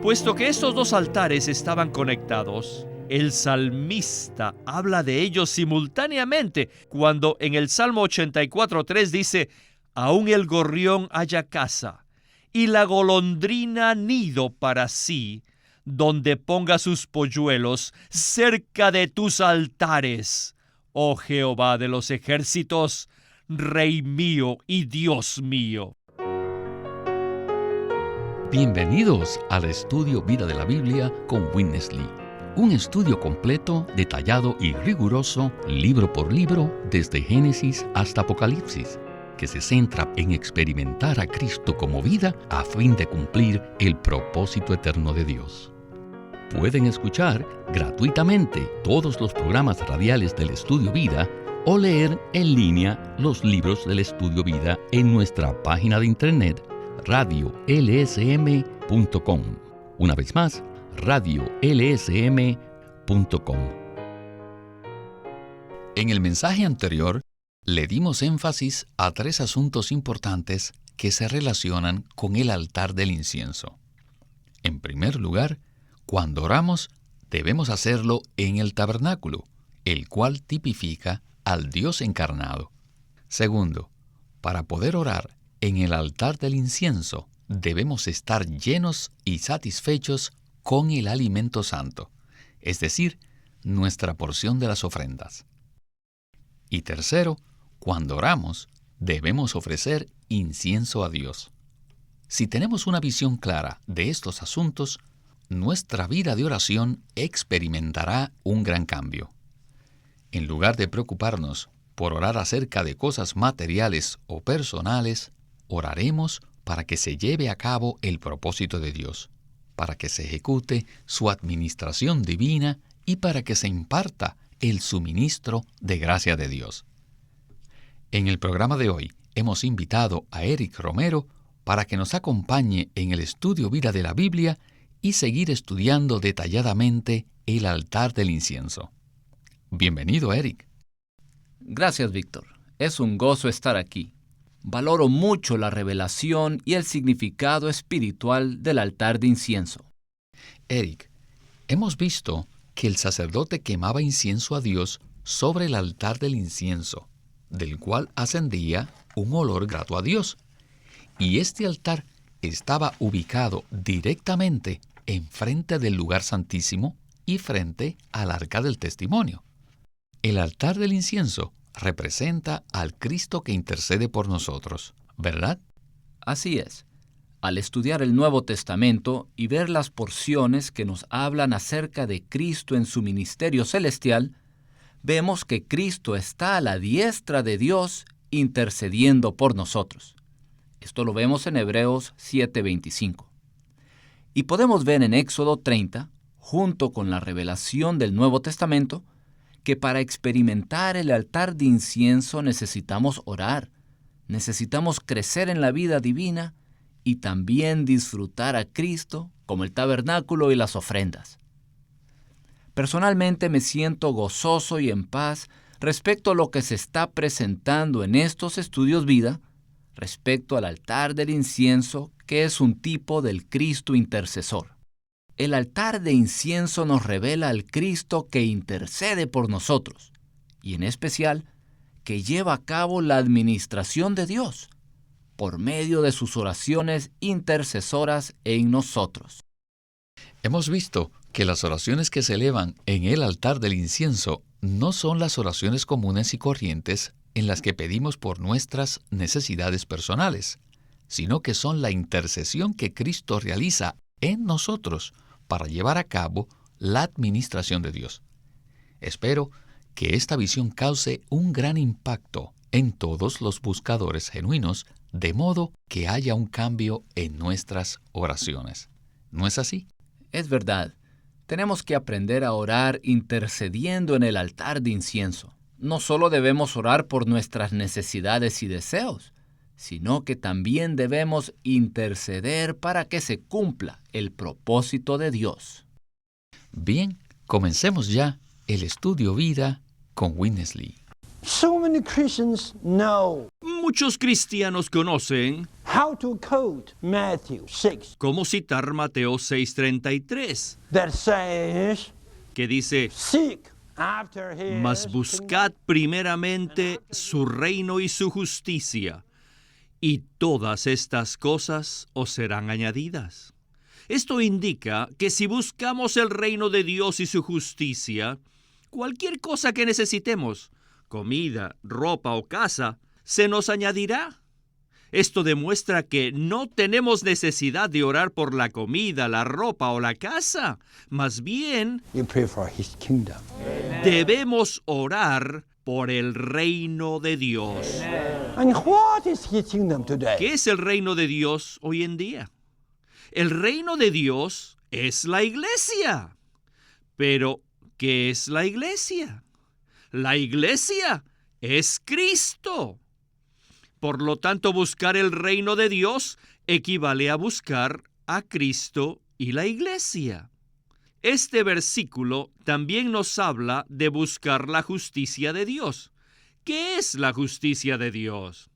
Puesto que estos dos altares estaban conectados, el salmista habla de ellos simultáneamente cuando en el Salmo 84:3 dice: «Aún el gorrión halla casa y la golondrina nido para sí, donde ponga sus polluelos cerca de tus altares, oh Jehová de los ejércitos, Rey mío y Dios mío». Bienvenidos al estudio Vida de la Biblia con Witness Lee. Un estudio completo, detallado y riguroso, libro por libro, desde Génesis hasta Apocalipsis, que se centra en experimentar a Cristo como vida a fin de cumplir el propósito eterno de Dios. Pueden escuchar gratuitamente todos los programas radiales del Estudio Vida o leer en línea los libros del Estudio Vida en nuestra página de internet radiolsm.com. Una vez más, radiolsm.com. En el mensaje anterior, le dimos énfasis a 3 asuntos importantes que se relacionan con el altar del incienso. En primer lugar, cuando oramos, debemos hacerlo en el tabernáculo, el cual tipifica al Dios encarnado. Segundo, para poder orar en el altar del incienso, debemos estar llenos y satisfechos con el alimento santo, es decir, nuestra porción de las ofrendas. Y tercero, cuando oramos, debemos ofrecer incienso a Dios. Si tenemos una visión clara de estos asuntos, nuestra vida de oración experimentará un gran cambio. En lugar de preocuparnos por orar acerca de cosas materiales o personales, oraremos para que se lleve a cabo el propósito de Dios, para que se ejecute su administración divina y para que se imparta el suministro de gracia de Dios. En el programa de hoy hemos invitado a Eric Romero para que nos acompañe en el estudio Vida de la Biblia y seguir estudiando detalladamente el altar del incienso. Bienvenido, Eric. Gracias, Víctor. Es un gozo estar aquí. Valoro mucho la revelación y el significado espiritual del altar de incienso. Eric, hemos visto que el sacerdote quemaba incienso a Dios sobre el altar del incienso, del cual ascendía un olor grato a Dios. Y este altar estaba ubicado directamente enfrente del lugar santísimo y frente al arca del testimonio. El altar del incienso representa al Cristo que intercede por nosotros, ¿verdad? Así es. Al estudiar el Nuevo Testamento y ver las porciones que nos hablan acerca de Cristo en su ministerio celestial, vemos que Cristo está a la diestra de Dios intercediendo por nosotros. Esto lo vemos en Hebreos 7:25. Y podemos ver en Éxodo 30, junto con la revelación del Nuevo Testamento, que para experimentar el altar de incienso necesitamos orar, necesitamos crecer en la vida divina y también disfrutar a Cristo como el tabernáculo y las ofrendas. Personalmente me siento gozoso y en paz respecto a lo que se está presentando en estos estudios vida, respecto al altar del incienso, que es un tipo del Cristo intercesor. El altar de incienso nos revela al Cristo que intercede por nosotros, y en especial, que lleva a cabo la administración de Dios, por medio de sus oraciones intercesoras en nosotros. Hemos visto que las oraciones que se elevan en el altar del incienso no son las oraciones comunes y corrientes en las que pedimos por nuestras necesidades personales, sino que son la intercesión que Cristo realiza en nosotros para llevar a cabo la administración de Dios. Espero que esta visión cause un gran impacto en todos los buscadores genuinos, de modo que haya un cambio en nuestras oraciones. ¿No es así? Es verdad. Tenemos que aprender a orar intercediendo en el altar de incienso. No solo debemos orar por nuestras necesidades y deseos, sino que también debemos interceder para que se cumpla el propósito de Dios. Bien, comencemos ya el estudio vida con Witness Lee. Muchos cristianos conocen how to quote Matthew 6 cómo citar Mateo 6:33, that says, que dice: seek after his mas buscad primeramente su reino y su justicia, y todas estas cosas os serán añadidas. Esto indica que si buscamos el reino de Dios y su justicia, cualquier cosa que necesitemos, comida, ropa o casa, se nos añadirá. Esto demuestra que no tenemos necesidad de orar por la comida, la ropa o la casa. Más bien, you pray for his kingdom. debemos orar por el reino de Dios. And what is his kingdom today? ¿Qué es el reino de Dios hoy en día? El reino de Dios es la iglesia. Pero, ¿qué es la iglesia? La iglesia es Cristo. Por lo tanto, buscar el reino de Dios equivale a buscar a Cristo y la iglesia. Este versículo también nos habla de buscar la justicia de Dios. ¿Qué es la justicia de Dios?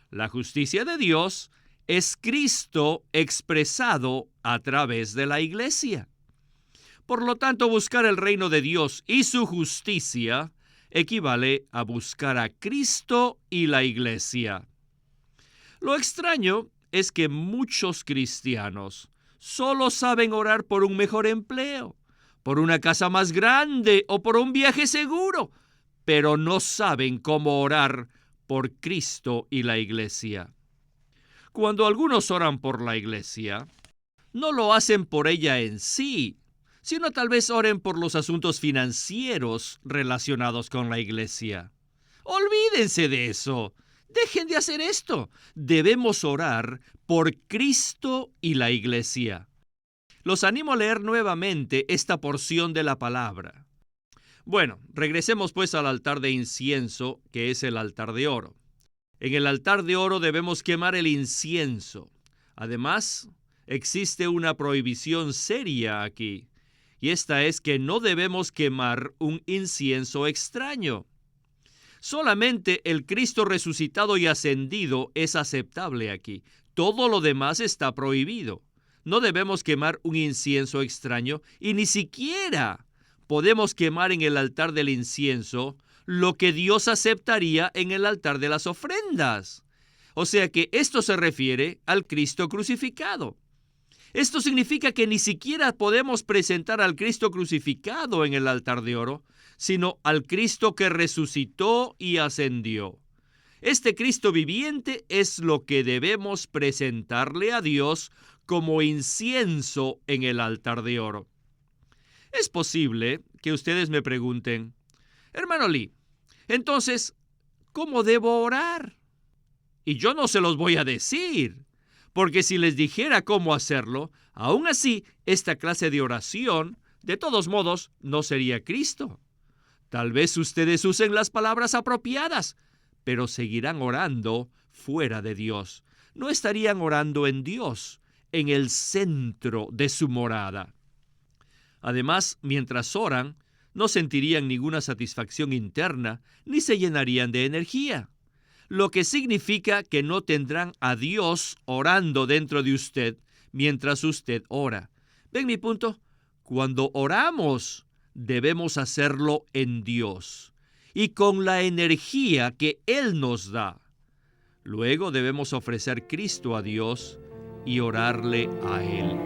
La justicia de Dios es Cristo expresado a través de la iglesia. Por lo tanto, buscar el reino de Dios y su justicia equivale a buscar a Cristo y la iglesia. Lo extraño es que muchos cristianos solo saben orar por un mejor empleo, por una casa más grande o por un viaje seguro, pero no saben cómo orar por Cristo y la iglesia. Cuando algunos oran por la iglesia, no lo hacen por ella en sí, sino tal vez oren por los asuntos financieros relacionados con la iglesia. Olvídense de eso. Dejen de hacer esto. Debemos orar por Cristo y la iglesia. Los animo a leer nuevamente esta porción de la palabra. Bueno, regresemos pues al altar de incienso, que es el altar de oro. En el altar de oro debemos quemar el incienso. Además, existe una prohibición seria aquí, y esta es que no debemos quemar un incienso extraño. Solamente el Cristo resucitado y ascendido es aceptable aquí. Todo lo demás está prohibido. No debemos quemar un incienso extraño y ni siquiera podemos quemar en el altar del incienso lo que Dios aceptaría en el altar de las ofrendas. O sea que esto se refiere al Cristo crucificado. Esto significa que ni siquiera podemos presentar al Cristo crucificado en el altar de oro, sino al Cristo que resucitó y ascendió. Este Cristo viviente es lo que debemos presentarle a Dios como incienso en el altar de oro. Es posible que ustedes me pregunten: hermano Lee, entonces, ¿cómo debo orar? Y yo no se los voy a decir, porque si les dijera cómo hacerlo, aún así, esta clase de oración, de todos modos, no sería Cristo. Tal vez ustedes usen las palabras apropiadas, pero seguirán orando fuera de Dios. No estarían orando en Dios, en el centro de su morada. Además, mientras oran, no sentirían ninguna satisfacción interna, ni se llenarían de energía, lo que significa que no tendrán a Dios orando dentro de usted mientras usted ora. ¿Ven mi punto? Cuando oramos, debemos hacerlo en Dios y con la energía que Él nos da. Luego debemos ofrecer Cristo a Dios y orarle a Él.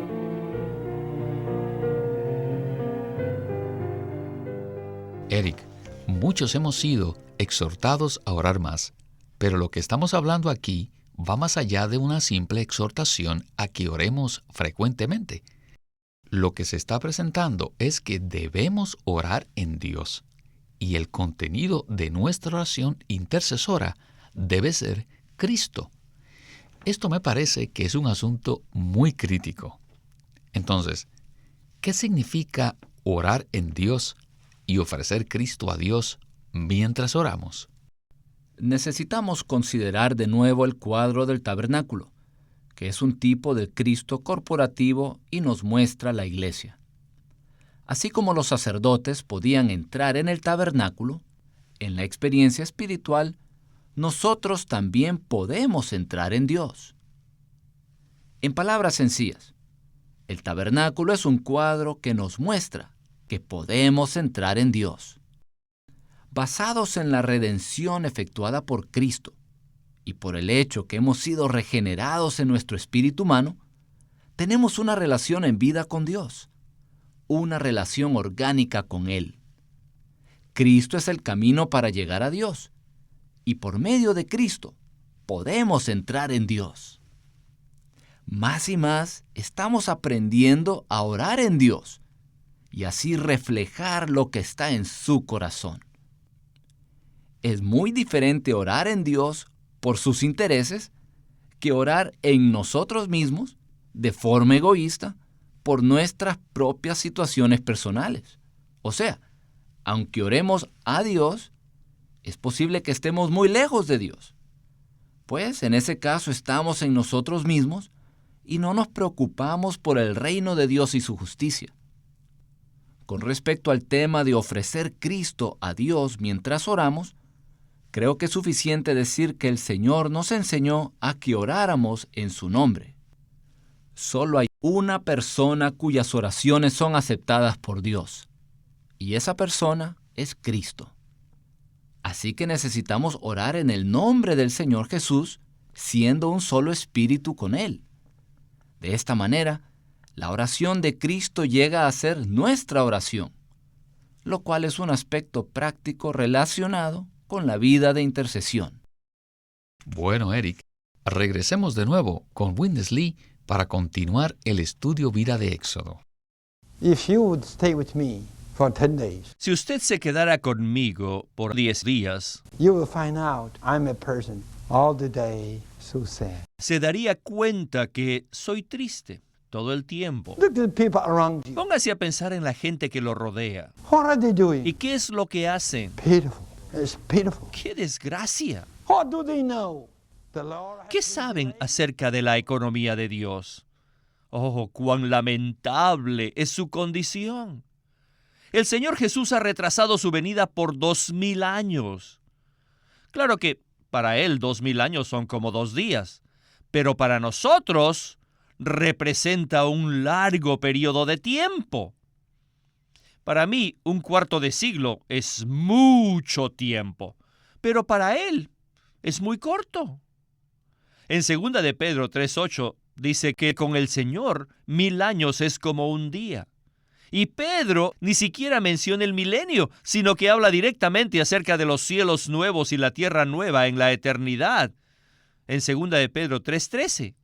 Eric, muchos hemos sido exhortados a orar más, pero lo que estamos hablando aquí va más allá de una simple exhortación a que oremos frecuentemente. Lo que se está presentando es que debemos orar en Dios, y el contenido de nuestra oración intercesora debe ser Cristo. Esto me parece que es un asunto muy crítico. Entonces, ¿qué significa orar en Dios y ofrecer Cristo a Dios mientras oramos? Necesitamos considerar de nuevo el cuadro del tabernáculo, que es un tipo de Cristo corporativo y nos muestra la iglesia. Así como los sacerdotes podían entrar en el tabernáculo, en la experiencia espiritual, nosotros también podemos entrar en Dios. En palabras sencillas, el tabernáculo es un cuadro que nos muestra que podemos entrar en Dios. Basados en la redención efectuada por Cristo y por el hecho que hemos sido regenerados en nuestro espíritu humano, tenemos una relación en vida con Dios, una relación orgánica con Él. Cristo es el camino para llegar a Dios, y por medio de Cristo podemos entrar en Dios. Más y más estamos aprendiendo a orar en Dios y así reflejar lo que está en su corazón. Es muy diferente orar en Dios por sus intereses que orar en nosotros mismos de forma egoísta por nuestras propias situaciones personales. O sea, aunque oremos a Dios, es posible que estemos muy lejos de Dios. Pues en ese caso estamos en nosotros mismos y no nos preocupamos por el reino de Dios y su justicia. Con respecto al tema de ofrecer Cristo a Dios mientras oramos, creo que es suficiente decir que el Señor nos enseñó a que oráramos en su nombre. Solo hay una persona cuyas oraciones son aceptadas por Dios, y esa persona es Cristo. Así que necesitamos orar en el nombre del Señor Jesús, siendo un solo espíritu con Él. De esta manera, la oración de Cristo llega a ser nuestra oración, lo cual es un aspecto práctico relacionado con la vida de intercesión. Bueno, Eric, regresemos de nuevo con Witness Lee para continuar el estudio vida de Éxodo. If you would stay with me for 10 days, Si usted se quedara conmigo por 10 días, you will find out I'm a person all the day so sad. se daría cuenta que soy triste todo el tiempo. Look at the people around you. Póngase a pensar en la gente que lo rodea. What are they doing? ¿Y qué es lo que hacen? Pitiful. It's pitiful. ¡Qué desgracia! What do they know? The Lord has ¿Qué saben acerca de la economía de Dios? Oh, cuán lamentable es su condición. El Señor Jesús ha retrasado su venida por 2000 años. Claro que para Él 2000 años son como 2 días, pero para nosotros representa un largo periodo de tiempo. Para mí, un cuarto de siglo es mucho tiempo, pero para Él es muy corto. En 2 de Pedro 3:8 dice que con el Señor 1000 años es como un día. Y Pedro ni siquiera menciona el milenio, sino que habla directamente acerca de los cielos nuevos y la tierra nueva en la eternidad, en 2 de Pedro 3:13.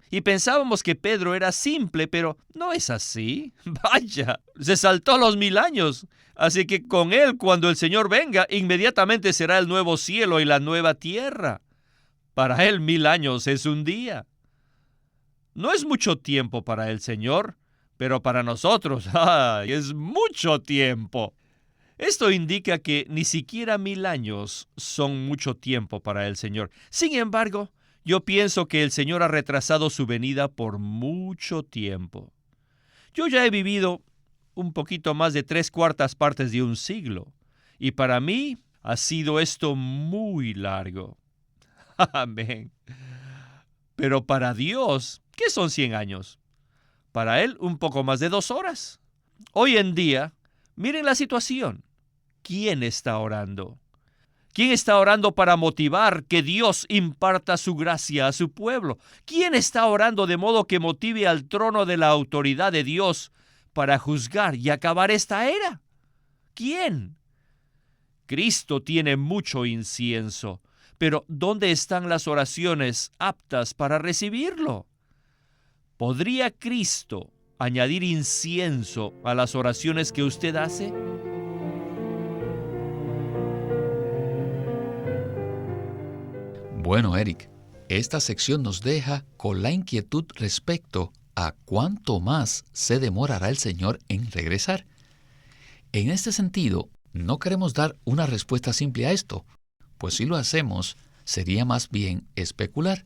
Y pensábamos que Pedro era simple, pero no es así. Vaya, se saltó los 1000 años. Así que con él, cuando el Señor venga, inmediatamente será el nuevo cielo y la nueva tierra. Para él 1000 años es un día. No es mucho tiempo para el Señor, pero para nosotros, es mucho tiempo. Esto indica que ni siquiera 1000 años son mucho tiempo para el Señor. Sin embargo, yo pienso que el Señor ha retrasado su venida por mucho tiempo. Yo ya he vivido un poquito más de 3/4 partes de un siglo, y para mí ha sido esto muy largo. Amén. Pero para Dios, ¿qué son 100 años? Para Él, un poco más de 2 horas. Hoy en día, miren la situación. ¿Quién está orando? ¿Quién está orando para motivar que Dios imparta su gracia a su pueblo? ¿Quién está orando de modo que motive al trono de la autoridad de Dios para juzgar y acabar esta era? ¿Quién? Cristo tiene mucho incienso, pero ¿dónde están las oraciones aptas para recibirlo? ¿Podría Cristo añadir incienso a las oraciones que usted hace? Bueno, Eric, esta sección nos deja con la inquietud respecto a cuánto más se demorará el Señor en regresar. En este sentido, no queremos dar una respuesta simple a esto, pues si lo hacemos, sería más bien especular.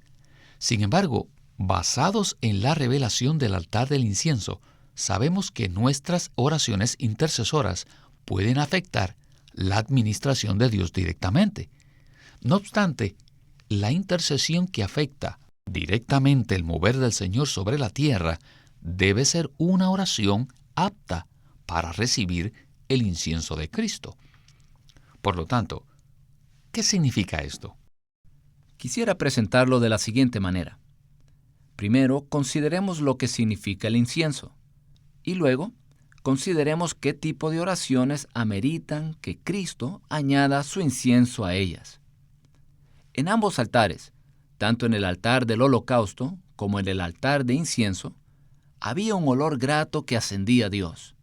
Sin embargo, basados en la revelación del altar del incienso, sabemos que nuestras oraciones intercesoras pueden afectar la administración de Dios directamente. No obstante, la intercesión que afecta directamente el mover del Señor sobre la tierra debe ser una oración apta para recibir el incienso de Cristo. Por lo tanto, ¿qué significa esto? Quisiera presentarlo de la siguiente manera. Primero, consideremos lo que significa el incienso. Y luego, consideremos qué tipo de oraciones ameritan que Cristo añada su incienso a ellas. En ambos altares, tanto en el altar del holocausto como en el altar de incienso, había un olor grato que ascendía a Dios.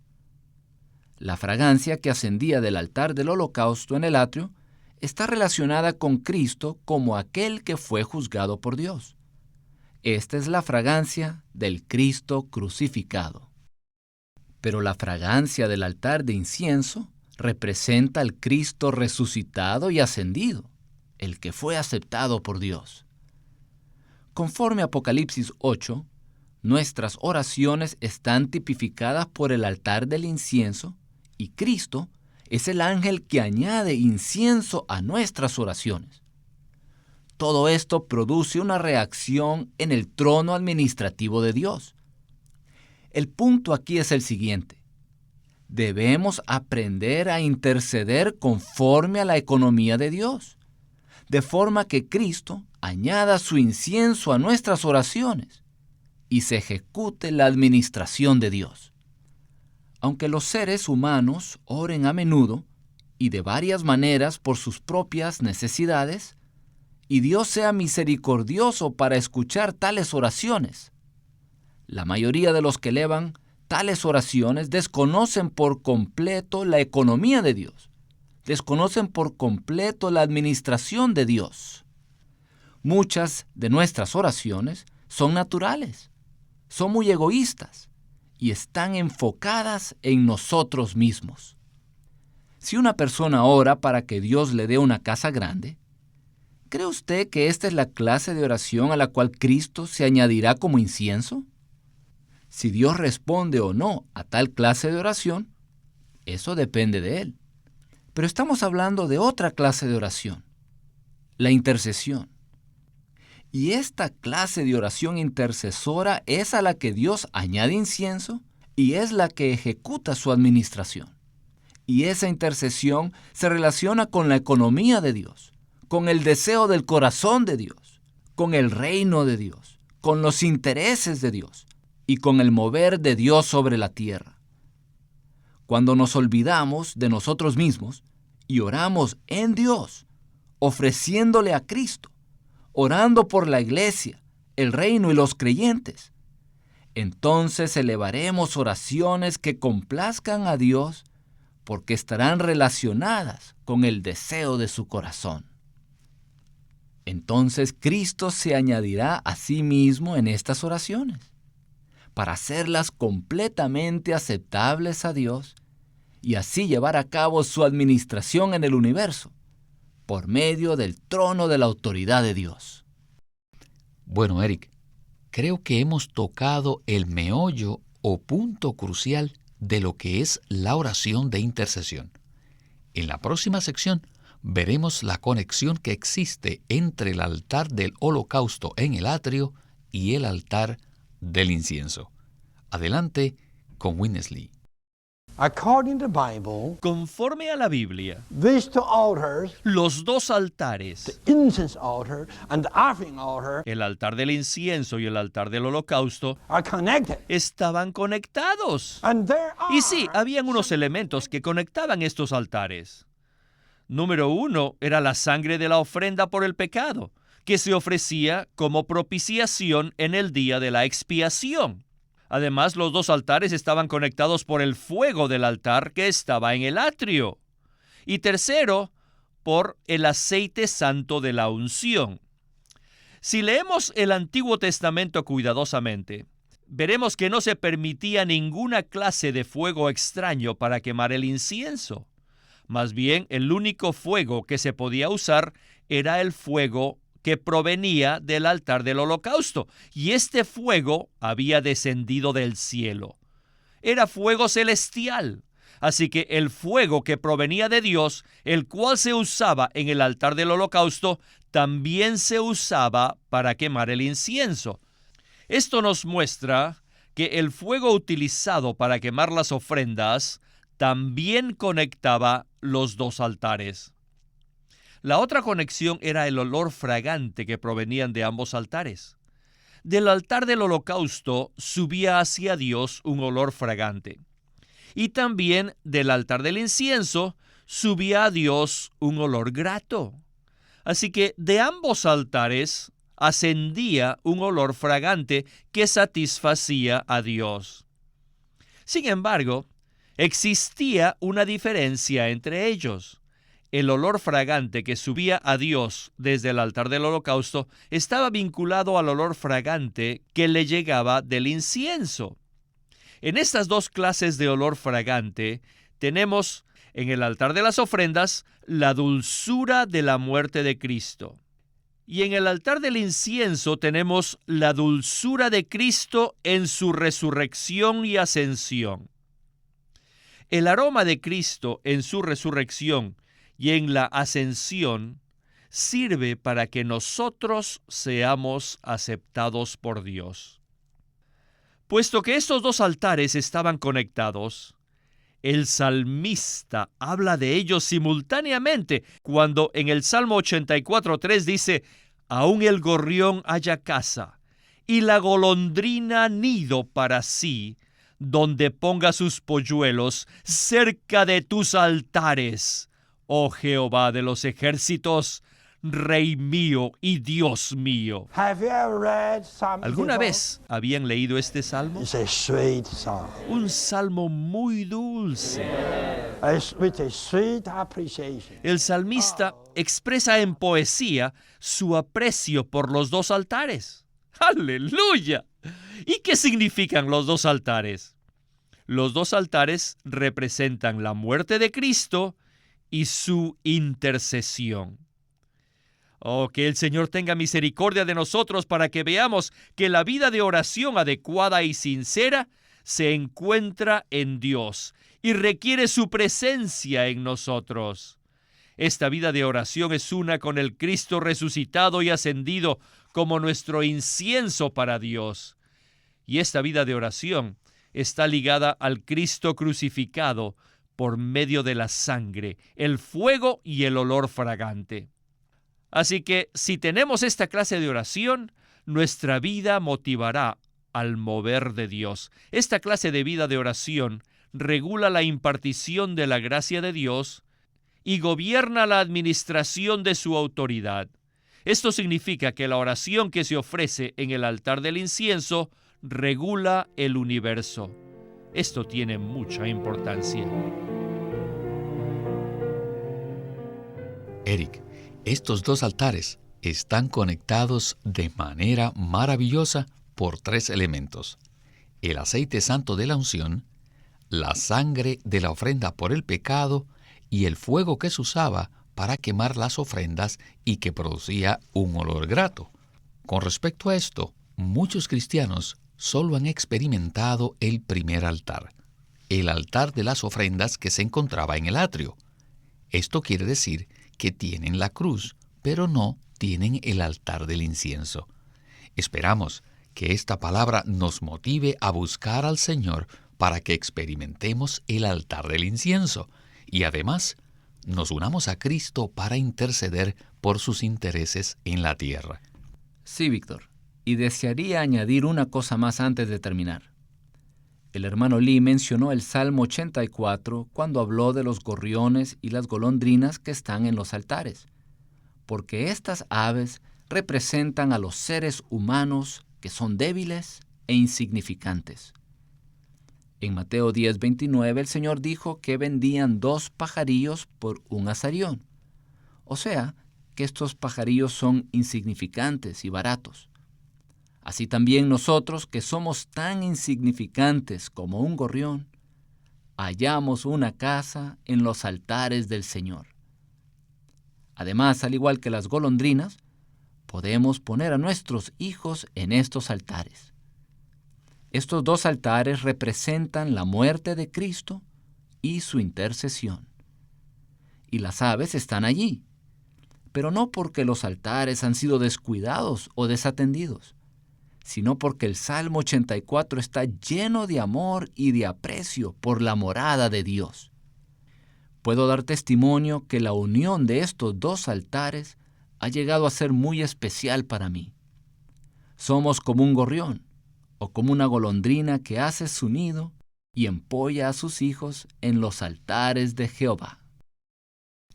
La fragancia que ascendía del altar del holocausto en el atrio está relacionada con Cristo como aquel que fue juzgado por Dios. Esta es la fragancia del Cristo crucificado. Pero la fragancia del altar de incienso representa al Cristo resucitado y ascendido, el que fue aceptado por Dios. Conforme a Apocalipsis 8, nuestras oraciones están tipificadas por el altar del incienso y Cristo es el ángel que añade incienso a nuestras oraciones. Todo esto produce una reacción en el trono administrativo de Dios. El punto aquí es el siguiente. Debemos aprender a interceder conforme a la economía de Dios, de forma que Cristo añada su incienso a nuestras oraciones y se ejecute la administración de Dios. Aunque los seres humanos oren a menudo y de varias maneras por sus propias necesidades, y Dios sea misericordioso para escuchar tales oraciones, la mayoría de los que elevan tales oraciones desconocen por completo la economía de Dios, desconocen por completo la administración de Dios. Muchas de nuestras oraciones son naturales, son muy egoístas y están enfocadas en nosotros mismos. Si una persona ora para que Dios le dé una casa grande, ¿cree usted que esta es la clase de oración a la cual Cristo se añadirá como incienso? Si Dios responde o no a tal clase de oración, eso depende de Él. Pero estamos hablando de otra clase de oración, la intercesión. Y esta clase de oración intercesora es a la que Dios añade incienso y es la que ejecuta su administración. Y esa intercesión se relaciona con la economía de Dios, con el deseo del corazón de Dios, con el reino de Dios, con los intereses de Dios y con el mover de Dios sobre la tierra. Cuando nos olvidamos de nosotros mismos y oramos en Dios, ofreciéndole a Cristo, orando por la iglesia, el reino y los creyentes, entonces elevaremos oraciones que complazcan a Dios porque estarán relacionadas con el deseo de su corazón. Entonces Cristo se añadirá a sí mismo en estas oraciones, para hacerlas completamente aceptables a Dios y así llevar a cabo su administración en el universo, por medio del trono de la autoridad de Dios. Bueno, Eric, creo que hemos tocado el meollo o punto crucial de lo que es la oración de intercesión. En la próxima sección veremos la conexión que existe entre el altar del holocausto en el atrio y el altar del incienso. Adelante con Winnesley. According to the Bible, Conforme a la Biblia, these two altars, los dos altares, the incense altar and the offering altar, el altar del incienso y el altar del holocausto, are connected. estaban conectados. And there are Y sí, habían unos elementos que conectaban estos altares. Número 1 era la sangre de la ofrenda por el pecado, que se ofrecía como propiciación en el día de la expiación. Además, los dos altares estaban conectados por el fuego del altar que estaba en el atrio. Y tercero, por el aceite santo de la unción. Si leemos el Antiguo Testamento cuidadosamente, veremos que no se permitía ninguna clase de fuego extraño para quemar el incienso. Más bien, el único fuego que se podía usar era el fuego que provenía del altar del holocausto, y este fuego había descendido del cielo. Era fuego celestial, Así que el fuego que provenía de Dios, el cual se usaba en el altar del holocausto, también se usaba para quemar el incienso. Esto nos muestra que el fuego utilizado para quemar las ofrendas también conectaba los dos altares. La otra conexión era el olor fragante que provenían de ambos altares. Del altar del holocausto subía hacia Dios un olor fragante. Y también del altar del incienso subía a Dios un olor grato. Así que de ambos altares ascendía un olor fragante que satisfacía a Dios. Sin embargo, existía una diferencia entre ellos. El olor fragante que subía a Dios desde el altar del holocausto estaba vinculado al olor fragante que le llegaba del incienso. En estas dos clases de olor fragante tenemos en el altar de las ofrendas la dulzura de la muerte de Cristo. Y en el altar del incienso tenemos la dulzura de Cristo en su resurrección y ascensión. El aroma de Cristo en su resurrección y en la ascensión sirve para que nosotros seamos aceptados por Dios. Puesto que estos dos altares estaban conectados, el salmista habla de ellos simultáneamente cuando en el Salmo 84:3 dice: «Aún el gorrión halla casa, y la golondrina nido para sí, donde ponga sus polluelos cerca de tus altares, oh Jehová de los ejércitos, Rey mío y Dios mío». Have you ever read Psalm ¿Alguna 84? vez habían leído este salmo? It's a sweet song. Un salmo muy dulce. With a sweet appreciation. El salmista expresa en poesía su aprecio por los dos altares. ¡Aleluya! ¿Y qué significan los dos altares? Los dos altares representan la muerte de Cristo y su intercesión. Oh, que el Señor tenga misericordia de nosotros para que veamos que la vida de oración adecuada y sincera se encuentra en Dios y requiere su presencia en nosotros. Esta vida de oración es una con el Cristo resucitado y ascendido como nuestro incienso para Dios. Y esta vida de oración está ligada al Cristo crucificado por medio de la sangre, el fuego y el olor fragante. Así que si tenemos esta clase de oración, nuestra vida motivará al mover de Dios. Esta clase de vida de oración regula la impartición de la gracia de Dios y gobierna la administración de su autoridad. Esto significa que la oración que se ofrece en el altar del incienso regula el universo. Esto tiene mucha importancia. Eric, estos dos altares están conectados de manera maravillosa por tres elementos: el aceite santo de la unción, la sangre de la ofrenda por el pecado y el fuego que se usaba para quemar las ofrendas y que producía un olor grato. Con respecto a esto, muchos cristianos solo han experimentado el primer altar, el altar de las ofrendas que se encontraba en el atrio. Esto quiere decir que tienen la cruz, pero no tienen el altar del incienso. Esperamos que esta palabra nos motive a buscar al Señor para que experimentemos el altar del incienso y además nos unamos a Cristo para interceder por sus intereses en la tierra. Sí, Víctor, y desearía añadir una cosa más antes de terminar. El hermano Lee mencionó el Salmo 84 cuando habló de los gorriones y las golondrinas que están en los altares, porque estas aves representan a los seres humanos que son débiles e insignificantes. En Mateo 10:29 el Señor dijo que vendían 2 pajarillos por un azarión. O sea, que estos pajarillos son insignificantes y baratos. Así también nosotros, que somos tan insignificantes como un gorrión, hallamos una casa en los altares del Señor. Además, al igual que las golondrinas, podemos poner a nuestros hijos en estos altares. Estos 2 altares representan la muerte de Cristo y su intercesión. Y las aves están allí, pero no porque los altares han sido descuidados o desatendidos, sino porque el Salmo 84 está lleno de amor y de aprecio por la morada de Dios. Puedo dar testimonio que la unión de estos dos altares ha llegado a ser muy especial para mí. Somos como un gorrión o como una golondrina que hace su nido y empolla a sus hijos en los altares de Jehová.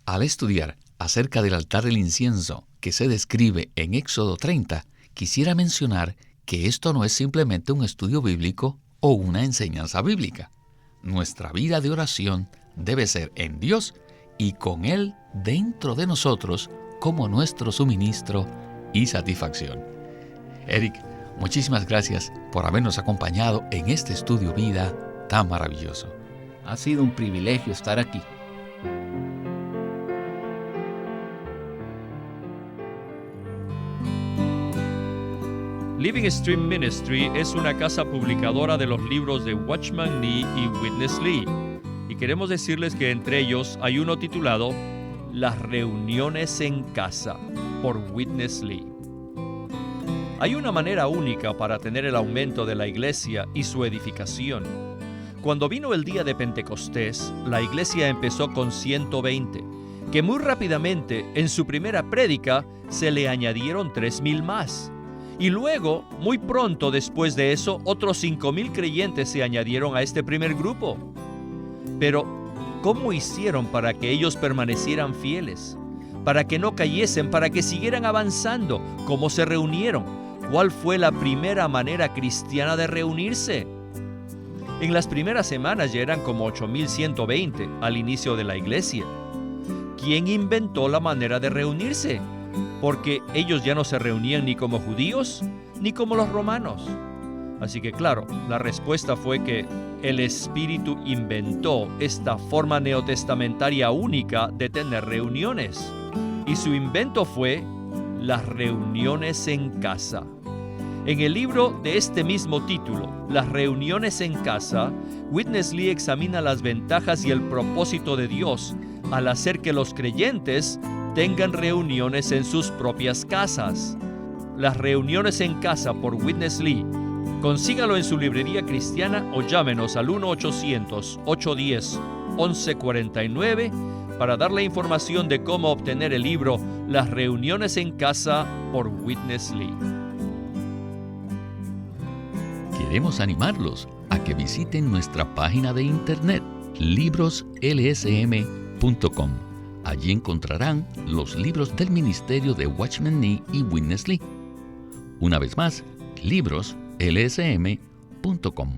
Al estudiar acerca del altar del incienso que se describe en Éxodo 30, quisiera mencionar que esto no es simplemente un estudio bíblico o una enseñanza bíblica. Nuestra vida de oración debe ser en Dios y con Él dentro de nosotros como nuestro suministro y satisfacción. Eric, muchísimas gracias por habernos acompañado en este estudio vida tan maravilloso. Ha sido un privilegio estar aquí. Living Stream Ministry es una casa publicadora de los libros de Watchman Nee y Witness Lee. Y queremos decirles que entre ellos hay uno titulado Las reuniones en casa, por Witness Lee. Hay una manera única para tener el aumento de la iglesia y su edificación. Cuando vino el día de Pentecostés, la iglesia empezó con 120, que muy rápidamente en su primera prédica se le añadieron 3,000 más. Y luego, muy pronto después de eso, otros 5,000 creyentes se añadieron a este primer grupo. Pero, ¿cómo hicieron para que ellos permanecieran fieles? Para que no cayesen, para que siguieran avanzando. ¿Cómo se reunieron? ¿Cuál fue la primera manera cristiana de reunirse? En las primeras semanas ya eran como 8,120 al inicio de la iglesia. ¿Quién inventó la manera de reunirse? Porque ellos ya no se reunían ni como judíos ni como los romanos. Así que claro, la respuesta fue que el Espíritu inventó esta forma neotestamentaria única de tener reuniones. Y su invento fue las reuniones en casa. En el libro de este mismo título, Las reuniones en casa, Witness Lee examina las ventajas y el propósito de Dios al hacer que los creyentes tengan reuniones en sus propias casas. Las reuniones en casa por Witness Lee. Consígalo en su librería cristiana o llámenos al 1-800-810-1149 para darle información de cómo obtener el libro Las reuniones en casa por Witness Lee. Queremos animarlos a que visiten nuestra página de internet libroslsm.com. Allí encontrarán los libros del ministerio de Watchman Nee y Witness Lee. Una vez más, libroslsm.com.